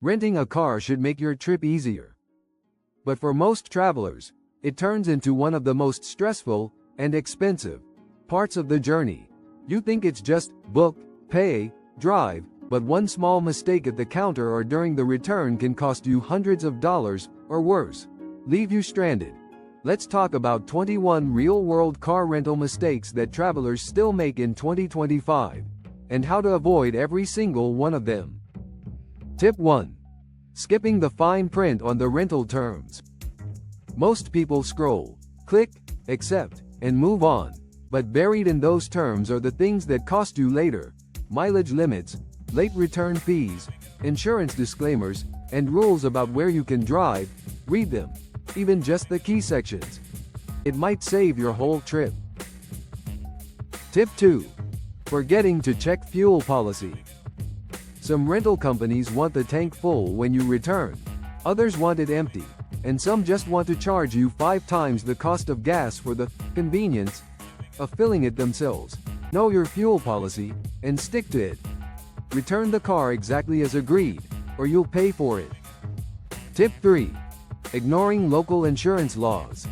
Renting a car should make your trip easier. But for most travelers, it turns into one of the most stressful and expensive parts of the journey. You think it's just book, pay, drive, but one small mistake at the counter or during the return can cost you hundreds of dollars, or worse, leave you stranded. Let's talk about 21 real-world car rental mistakes that travelers still make in 2025, and how to avoid every single one of them. Tip 1. Skipping the fine print on the rental terms. Most people scroll, click, accept, and move on, but buried in those terms are the things that cost you later: mileage limits, late return fees, insurance disclaimers, and rules about where you can drive. Read them, even just the key sections. It might save your whole trip. Tip 2. Forgetting to check fuel policy. Some rental companies want the tank full when you return, others want it empty, and some just want to charge you 5 times the cost of gas for the convenience of filling it themselves. Know your fuel policy and stick to it. Return the car exactly as agreed, or you'll pay for it. Tip 3. Ignoring local insurance laws.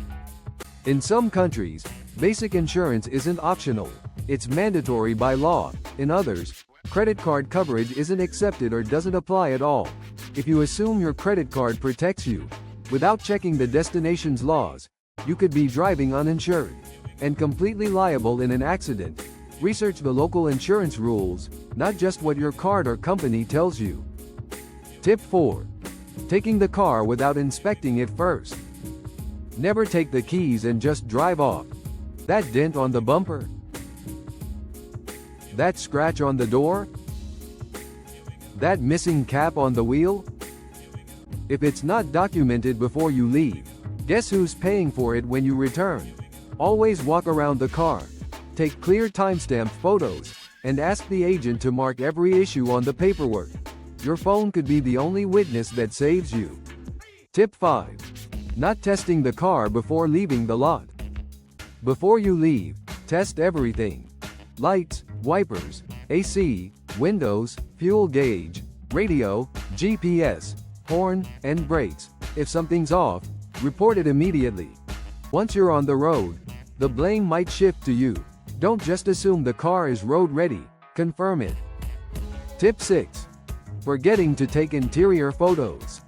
In some countries, basic insurance isn't optional, it's mandatory by law. In others, credit card coverage isn't accepted or doesn't apply at all. If you assume your credit card protects you, without checking the destination's laws, you could be driving uninsured and completely liable in an accident. Research the local insurance rules, not just what your card or company tells you. Tip 4. Taking the car without inspecting it first. Never take the keys and just drive off. That dent on the bumper? That scratch on the door? That missing cap on the wheel? If it's not documented before you leave, guess who's paying for it when you return? Always walk around the car, take clear timestamped photos, and ask the agent to mark every issue on the paperwork. Your phone could be the only witness that saves you. Tip 5. Not testing the car before leaving the lot. Before you leave, test everything: lights, wipers, AC, windows, fuel gauge, radio, GPS, horn, and brakes. If something's off, report it immediately. Once you're on the road, the blame might shift to you. Don't just assume the car is road ready, confirm it. Tip 6. Forgetting to take interior photos.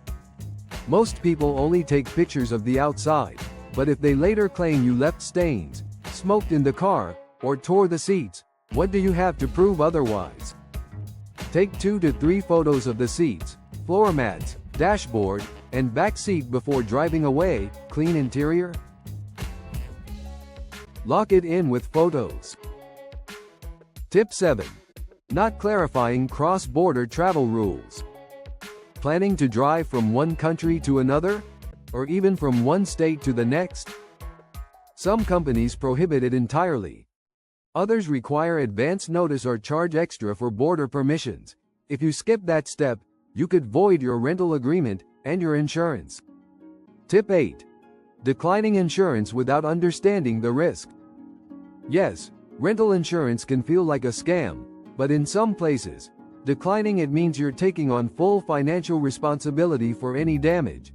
Most people only take pictures of the outside, but if they later claim you left stains, smoked in the car, or tore the seats, what do you have to prove otherwise? Take 2 to 3 photos of the seats, floor mats, dashboard, and back seat before driving away. Clean interior? Lock it in with photos. Tip 7. Not clarifying cross-border travel rules. Planning to drive from one country to another? Or even from one state to the next? Some companies prohibit it entirely. Others require advance notice or charge extra for border permissions. If you skip that step, you could void your rental agreement and your insurance. Tip 8. Declining insurance without understanding the risk. Yes, rental insurance can feel like a scam, but in some places, declining it means you're taking on full financial responsibility for any damage,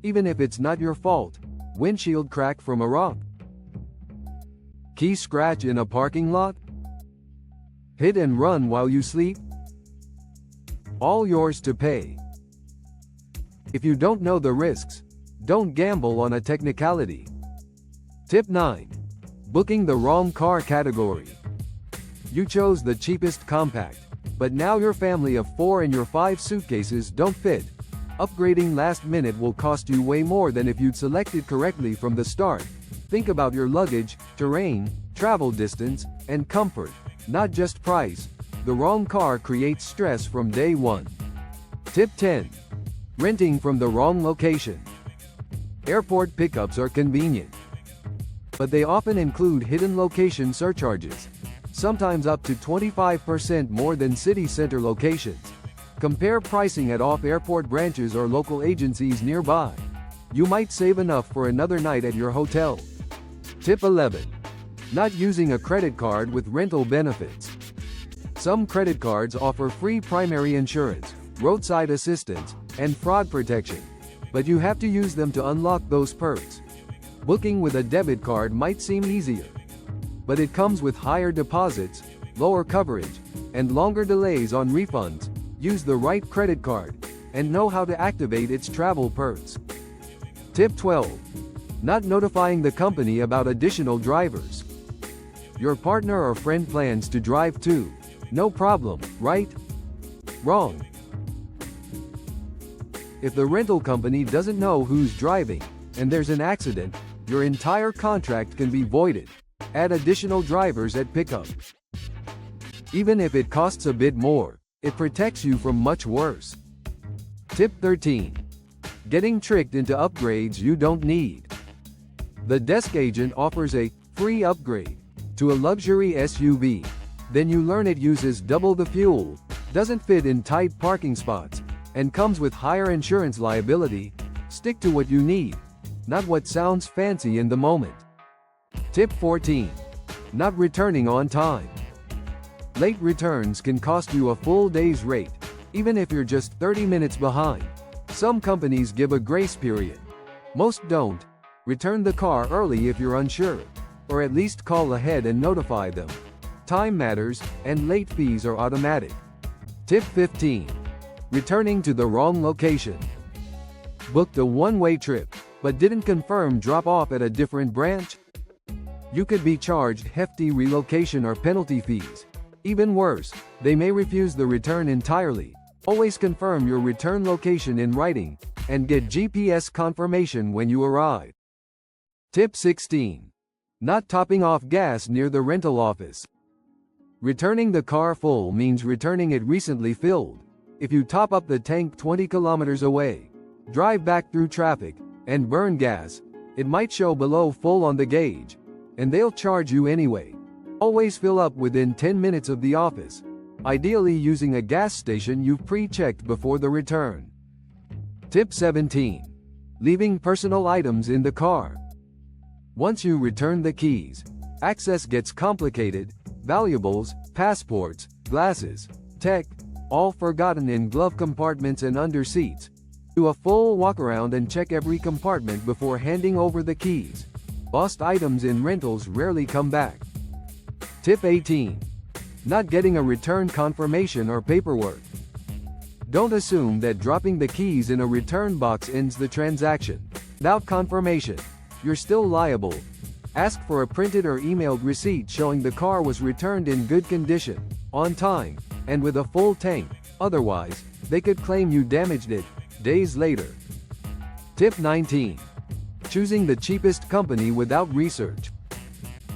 even if it's not your fault. Windshield crack from a rock? Key scratch in a parking lot? Hit and run while you sleep? All yours to pay. If you don't know the risks, don't gamble on a technicality. Tip 9. Booking the wrong car category. You chose the cheapest compact, but now your family of 4 and your 5 suitcases don't fit. Upgrading last minute will cost you way more than if you'd selected correctly from the start. Think about your luggage, terrain, travel distance, and comfort, not just price. The wrong car creates stress from day one. Tip 10. Renting from the wrong location. Airport pickups are convenient, but they often include hidden location surcharges, sometimes up to 25% more than city center locations. Compare pricing at off-airport branches or local agencies nearby. You might save enough for another night at your hotel. Tip 11. Not using a credit card with rental benefits. Some credit cards offer free primary insurance, roadside assistance, and fraud protection. But you have to use them to unlock those perks. Booking with a debit card might seem easier, but it comes with higher deposits, lower coverage, and longer delays on refunds. Use the right credit card and know how to activate its travel perks. Tip 12. Not notifying the company about additional drivers. Your partner or friend plans to drive too. No problem, right? Wrong. If the rental company doesn't know who's driving, and there's an accident, your entire contract can be voided. Add additional drivers at pickup. Even if it costs a bit more, it protects you from much worse. Tip 13. Getting tricked into upgrades you don't need. The desk agent offers a free upgrade to a luxury SUV. Then you learn it uses double the fuel, doesn't fit in tight parking spots, and comes with higher insurance liability. Stick to what you need, not what sounds fancy in the moment. Tip 14. Not returning on time. Late returns can cost you a full day's rate, even if you're just 30 minutes behind. Some companies give a grace period. Most don't. Return the car early if you're unsure, or at least call ahead and notify them. Time matters, and late fees are automatic. Tip 15. Returning to the wrong location. Booked a one-way trip, but didn't confirm drop-off at a different branch? You could be charged hefty relocation or penalty fees. Even worse, they may refuse the return entirely. Always confirm your return location in writing, and get GPS confirmation when you arrive. Tip 16. Not topping off gas near the rental office. Returning the car full means returning it recently filled. If you top up the tank 20 kilometers away, drive back through traffic, and burn gas, it might show below full on the gauge, and they'll charge you anyway. Always fill up within 10 minutes of the office, ideally using a gas station you've pre-checked before the return. Tip 17. Leaving personal items in the car. Once you return the keys, access gets complicated. Valuables, passports, glasses, tech, all forgotten in glove compartments and under seats. Do a full walk-around and check every compartment before handing over the keys. Lost items in rentals rarely come back. Tip 18. Not getting a return confirmation or paperwork. Don't assume that dropping the keys in a return box ends the transaction. Without confirmation, you're still liable. Ask for a printed or emailed receipt showing the car was returned in good condition, on time, and with a full tank. Otherwise, they could claim you damaged it days later. Tip 19. Choosing the cheapest company without research.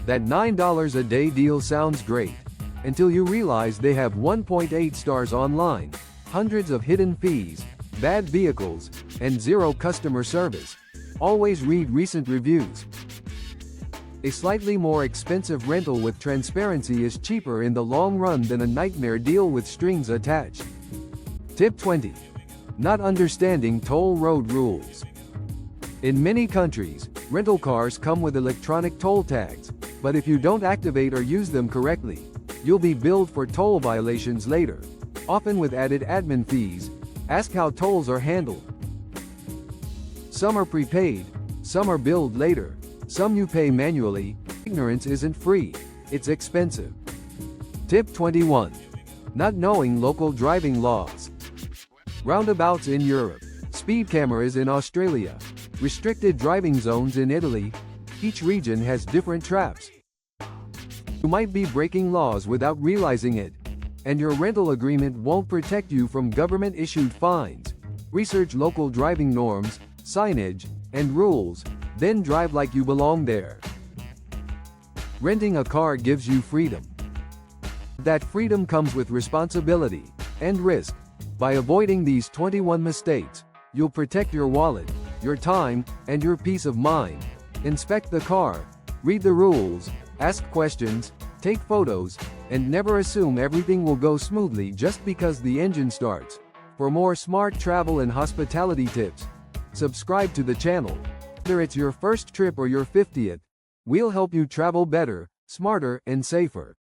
That $9 a day deal sounds great, until you realize they have 1.8 stars online, hundreds of hidden fees, bad vehicles, and zero customer service. Always read recent reviews. A slightly more expensive rental with transparency is cheaper in the long run than a nightmare deal with strings attached. Tip 20. Not understanding toll road rules. In many countries, rental cars come with electronic toll tags, but if you don't activate or use them correctly, you'll be billed for toll violations later, often with added admin fees. Ask how tolls are handled. Some are prepaid, some are billed later, some you pay manually. Ignorance isn't free, it's expensive. Tip 21. Not knowing local driving laws. Roundabouts in Europe, speed cameras in Australia, restricted driving zones in Italy. Each region has different traps. You might be breaking laws without realizing it, and your rental agreement won't protect you from government-issued fines. Research local driving norms, signage, and rules, then drive like you belong there. Renting a car gives you freedom. That freedom comes with responsibility and risk. By avoiding these 21 mistakes, you'll protect your wallet, your time, and your peace of mind. Inspect the car, read the rules, ask questions, take photos, and never assume everything will go smoothly just because the engine starts. For more smart travel and hospitality tips, subscribe to the channel. Whether it's your first trip or your 50th, we'll help you travel better, smarter, and safer.